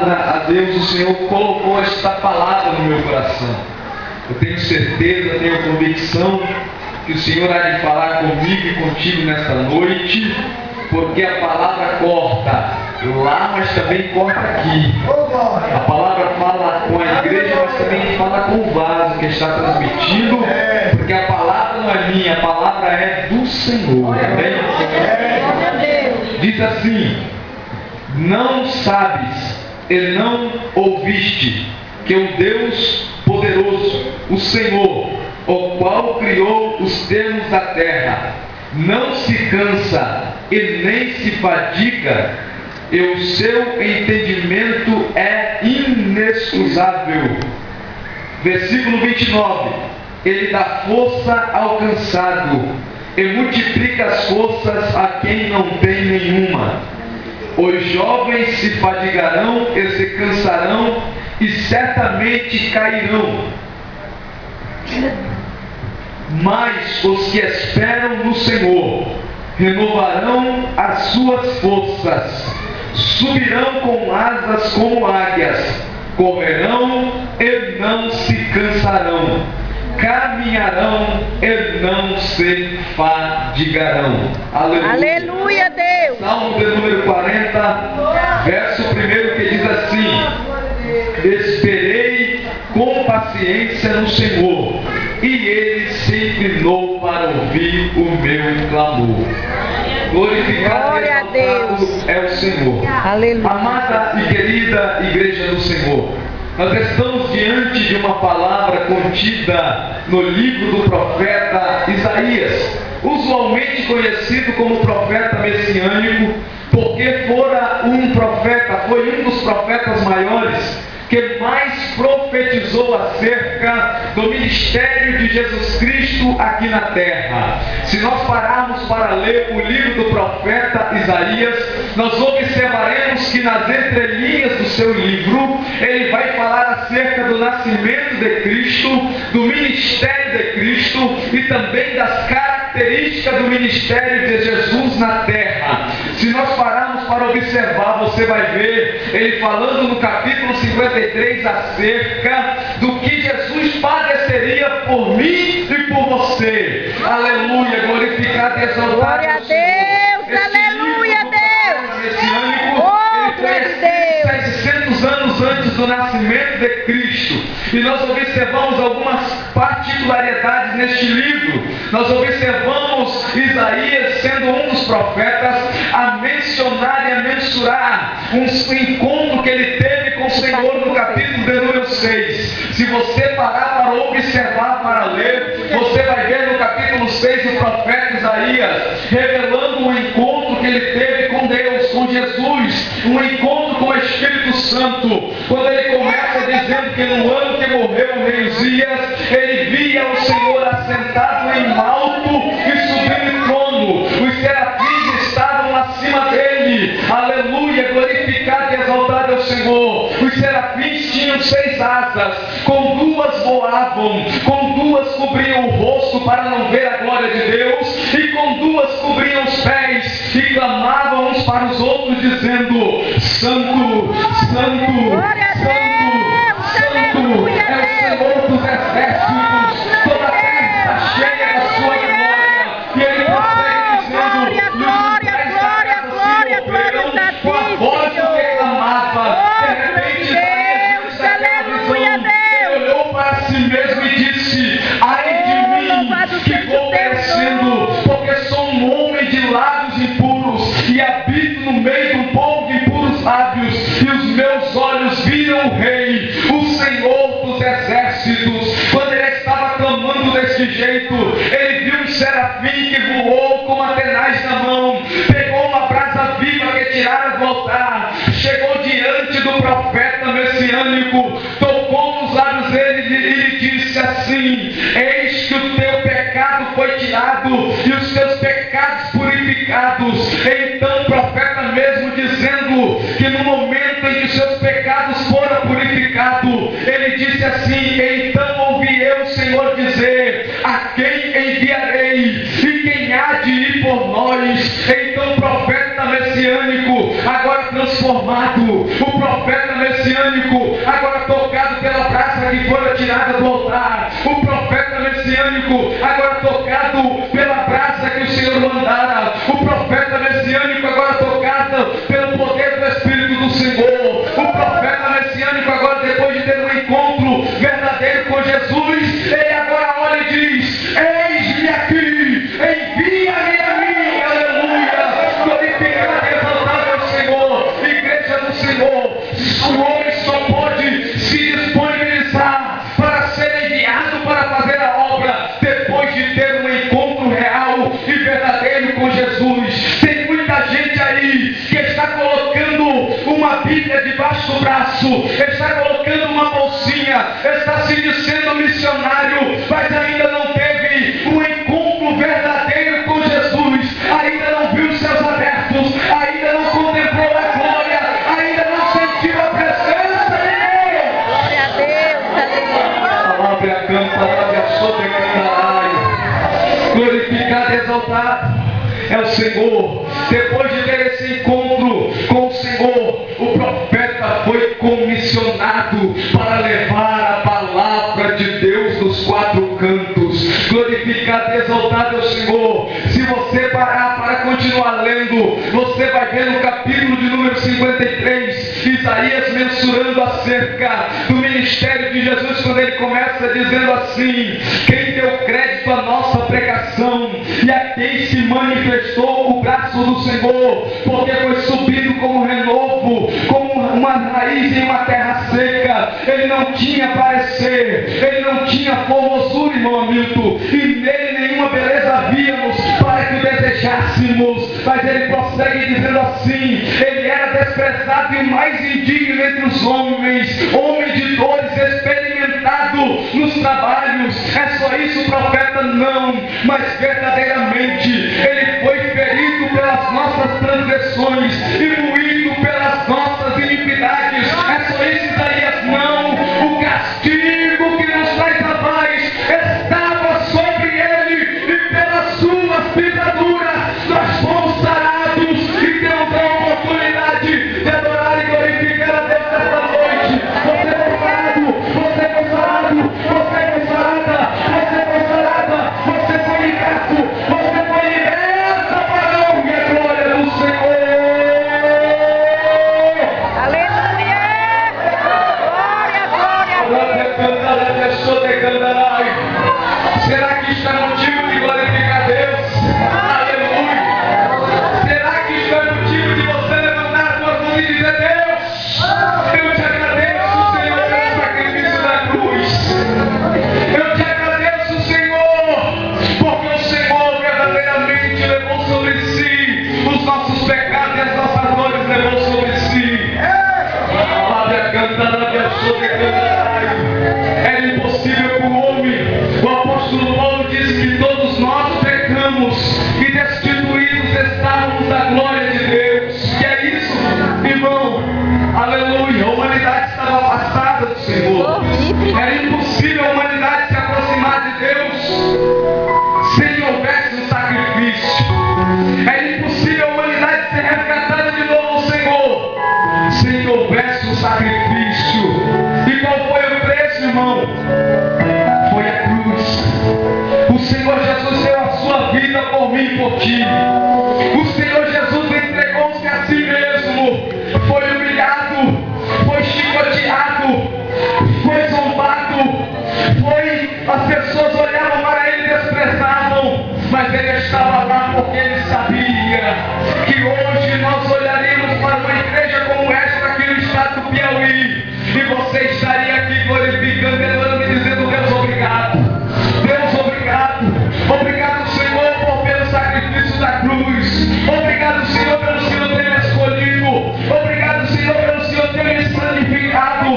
palavra a Deus, o Senhor colocou esta palavra no meu coração. Eu tenho certeza, tenho convicção que o Senhor há de falar comigo e contigo nesta noite, porque a palavra corta lá, mas também corta aqui. A palavra fala com a igreja, mas também fala com o vaso que está transmitindo, porque a palavra não é minha, a palavra é do Senhor. Amém? Diz assim: não sabes e não ouviste que o Deus poderoso, o Senhor, o qual criou os termos da terra, não se cansa e nem se fadiga, e o seu entendimento é inexcusável. Versículo 29. Ele dá força ao cansado e multiplica as forças a quem não tem nenhuma. Os jovens se fadigarão e se cansarão e certamente cairão. Mas os que esperam no Senhor renovarão as suas forças, subirão com asas como águias, correrão e não se cansarão, caminharão e não se fadigarão. Aleluia. Aleluia, Deus. Salmo de número 40, verso 1, que diz assim: esperei com paciência no Senhor, e Ele se inclinou para ouvir o meu clamor. Glorificado e exaltado é o Senhor. Aleluia. Amada e querida igreja do Senhor, nós estamos diante de uma palavra contida no livro do profeta Isaías, usualmente conhecido como profeta messiânico, porque foi um dos profetas maiores que mais profetizou acerca do ministério de Jesus Cristo aqui na terra. Se nós pararmos para ler o livro do profeta Isaías, nós observaremos que nas entrelinhas do seu livro, ele vai falar acerca do nascimento de Cristo, do ministério de Cristo e também das características do ministério de Jesus na terra. Se nós pararmos para observar, você vai ver ele falando no capítulo 53 acerca do que Jesus padeceria por mim e por você. Aleluia, glorificado e exaltado. Glória a Deus, aleluia, Deus. Ele foi 700 anos antes do nascimento de Cristo. E nós observamos algumas particularidades neste livro. Nós observamos Isaías sendo um dos profetas a mencionar e a mensurar um encontro que ele teve com o Senhor no capítulo de número 6. Se você parar para observar, para ler, você vai ver no capítulo 6 o profeta Isaías revelando um encontro que ele teve com Deus, com Jesus, um encontro com o Espírito Santo, quando ele começa dizendo que no ano que morreu o rei Uzias, ele via o Senhor assentado em alto e sublime trono, os serafins estavam acima dele. Aleluia, glorificado e exaltado é o Senhor. Os serafins tinham 6 asas, com 2 voavam, com 2 cobriam o rosto para não ver a glória de Deus, e com 2 cobriam os pés, e clamavam uns para os outros dizendo: Santo, Santo, Santo, Santo é o Senhor dos exércitos, toda a terra está cheia da sua glória. E ele prossegue dizendo: com a voz que clamava, de repente Isaías daquela visão, ele olhou para si mesmo e disse: ai de mim, que vou perecendo, porque sou um homem de lábios impuros, e habito no meio de um povo de impuros lábios, e os meus olhos viram o Rei, o Senhor dos exércitos. Quando ele estava clamando desse jeito, ele viu um serafim que voou com uma tenaz na mão, pegou uma brasa viva que tirara do altar, chegou diante do profeta messiânico, tocou nos lábios dele e lhe disse assim: eis que o teu pecado foi tirado e os teus pecados purificados. Então o profeta mesmo dizendo que no momento em que seus pecados foram purificados, ele disse assim: então ouvi eu o Senhor dizer: a quem enviarei? E quem há de ir por nós? Então o profeta messiânico, agora transformado, o profeta messiânico messiânico, agora tocado pela brasa que foi tirada do altar. O profeta messiânico, agora tocado pela brasa que o Senhor mandara. O profeta messiânico, agora tocado pelo poder do Espírito do Senhor. O profeta messiânico, agora depois de ter um encontro verdadeiro com Jesus, ele agora olha e diz: eis-me aqui, envia-me a mim. Aleluia, glorificado e exaltado é o Senhor. Igreja do Senhor, o homem só pode se disponibilizar para ser enviado para fazer a obra depois de ter um encontro real e verdadeiro com Jesus. Tem muita gente aí que está colocando uma Bíblia debaixo do braço, está colocando uma bolsinha, está se dizendo missionário, mas ainda não teve um encontro verdadeiro com Jesus, ainda não viu os céus abertos, ainda não contemplou a glória, ainda não sentiu a presença de Deus. Glória a Deus, Palavra a canta, palavra a sobre glorificado e exaltado é o Senhor. Depois de ter esse encontro com o Senhor, o profeta foi comissionado para levar a palavra de Deus nos quatro cantos. Glorificado e exaltado é o Senhor. Se você parar para continuar lendo, você vai ver no capítulo de número 53, Isaías mensurando acerca do ministério de Jesus, quando ele começa dizendo assim: quem deu crédito à nossa pregação e a quem se manifestou o braço do Senhor, porque foi subido como renovo, como uma raiz em uma terra seca. Ele não tinha parecer, ele não tinha formosura, irmão Hamilton, e nele nenhuma beleza havíamos para que o desejássemos. Mas ele prossegue dizendo assim: ele era desprezado e o mais indigno entre os homens, homem de dores, experimentado nos trabalhos. É só isso, profeta? Não, mas verdadeiramente ele foi ferido pelas nossas transgressões e moído pelas nossas iniquidades. É só isso, Isaías? Não, o castigo que nos traz a paz estava sobre ele, e pelas suas pisaduras nós fomos sarados. E temos a oportunidade de adorar e glorificar a Deus nesta noite. Você foi sarado, você foi sarado, você foi sarada, você foi sarada, você foi liberto, você foi liberta para a honra e a glória do Senhor. aleluia. Será que isto é motivo de glorificar a Deus? Aleluia! Será que isto é motivo de você levantar a sua mão e dizer: Deus, eu te agradeço, Senhor, pelo sacrifício da cruz. Eu te agradeço, Senhor, porque o Senhor verdadeiramente levou sobre si os nossos pecados e as nossas dores levou sobre si. Era impossível para o homem. O apóstolo Paulo diz que todos nós pecamos e destituídos estávamos da glória de Deus. Que é isso, irmão? Aleluia! A humanidade estava afastada do Senhor. Era impossível a humanidade se aproximar de Deus sem que houvesse um sacrifício. Era impossível a humanidade ser resgatada de novo ao Senhor sem que houvesse um sacrifício. E qual foi o preço, irmão? Foi a cruz. O Senhor Jesus deu a sua vida por mim e por ti. O Senhor Jesus entregou-se a si mesmo. Foi humilhado, foi chicoteado, foi zombado, as pessoas olhavam para ele e desprezavam, mas ele estava lá porque ele sabia que hoje nós olharíamos para uma igreja como esta aqui no estado do Piauí, e você estaria aqui glorificando, elevando e dizendo: Deus, obrigado. Deus, obrigado. Obrigado, Senhor, pelo sacrifício da cruz. Obrigado, Senhor, pelo Senhor ter me escolhido. Obrigado, Senhor, pelo Senhor ter me santificado.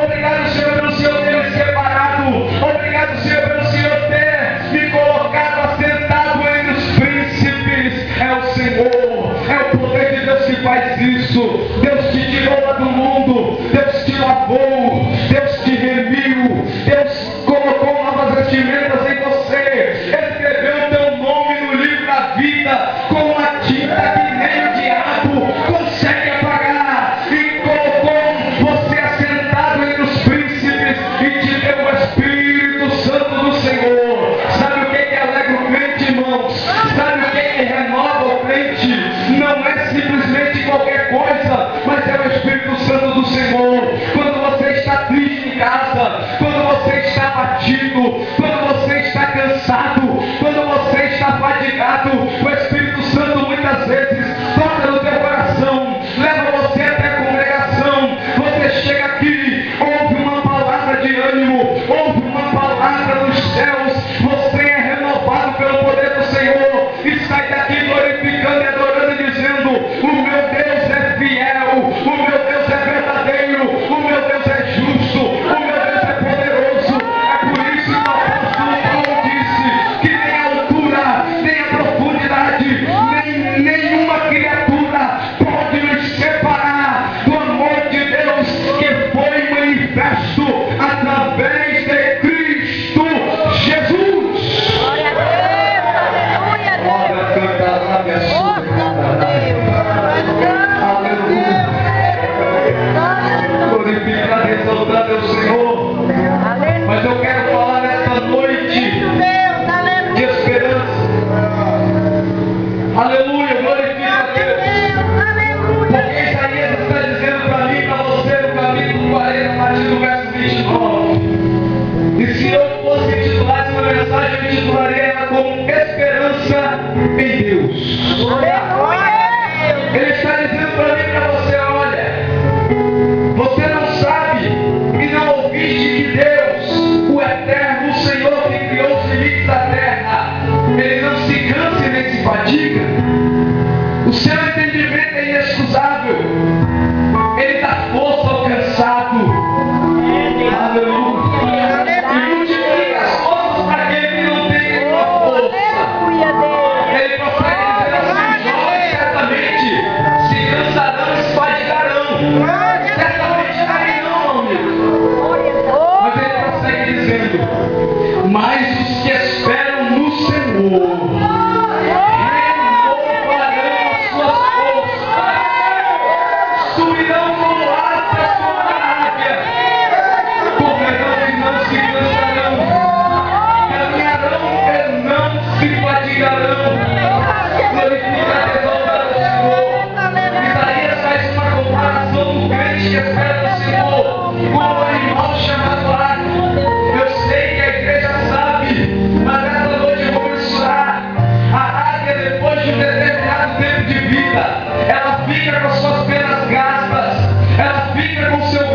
Obrigado, Senhor, pelo Senhor ter me separado. Obrigado, Senhor, pelo Senhor ter me colocado assentado entre os príncipes. É o Senhor, é o poder de Deus que faz isso. Deus te tirou lá do mundo, Deus te lavou, Deus te remiu, Deus colocou novas vestimentas em você, escreveu o teu nome no livro da vida com uma tinta que nem o diabo consegue apagar, e colocou você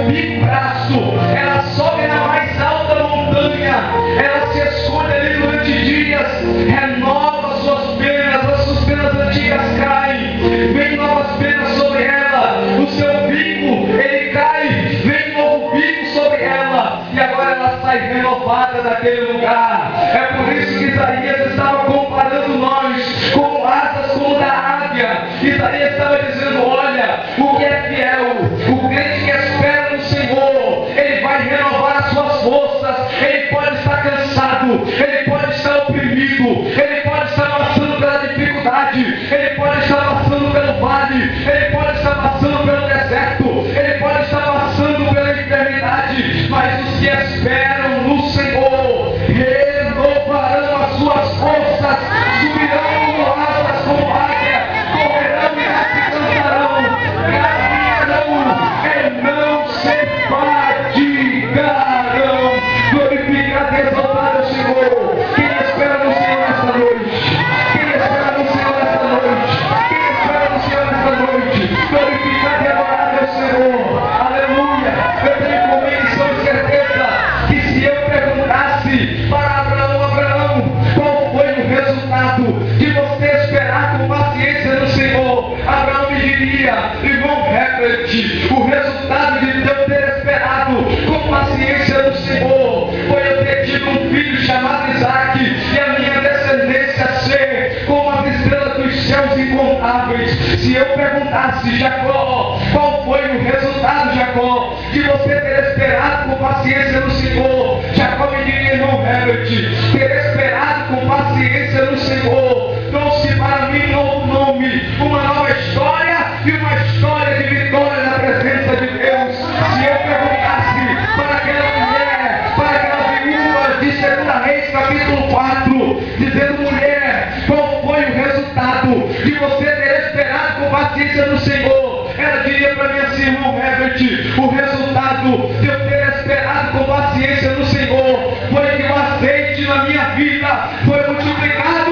bico braço, ela sobe na mais alta montanha, ela se esconde ali durante dias, renova suas penas, as suas penas antigas caem, vem novas penas sobre ela, o seu bico, ele cai, vem novo bico sobre ela, e agora ela sai renovada daquele lugar. É por isso que Isaías estava comparando nós com asas como da águia. Isaías estava dizendo: olha, o que é fiel, o crente que espera no Senhor, ele vai renovar as suas forças. Ele pode estar cansado, ele pode estar oprimido, ele pode estar passando pela dificuldade, ele pode estar passando pelo vale, ele pode estar passando pelo deserto, ele pode estar passando pela enfermidade, mas os que esperam no Senhor renovarão as suas forças, subirão como asas, como águia, correrão e não se cansarão, caminharão e não se fatigarão. Glorificado e exaltado o Senhor. Quem espera no Senhor nesta noite? Quem espera no Senhor nesta noite? Quem espera no Senhor nesta noite? Glorificado e adorado é o Senhor. Aleluia. Eu tenho convicção e certeza que se eu perguntasse para Abraão, qual foi o resultado de você esperar com paciência no Senhor, Abraão me diria: irmão Herbert, o resultado de eu ter esperado com paciência no Senhor foi eu ter tido um filho chamado Isaac, e a minha descendência ser como as estrelas dos céus incontáveis. Se eu perguntasse, Jacó, qual foi o resultado, Jacó, de você ter esperado com paciência no Senhor, Jacó me diria: irmão Herbert, ter esperado com paciência no Senhor trouxe para mim um novo nome, uma nova história e uma história de vitória na presença de Deus. Se eu perguntasse para aquela mulher, para aquela viúva de 2 Reis capítulo 4, dizendo: mulher, qual foi o resultado de você ter esperado com paciência no Senhor, ela diria para mim assim: irmão Herbert, o resultado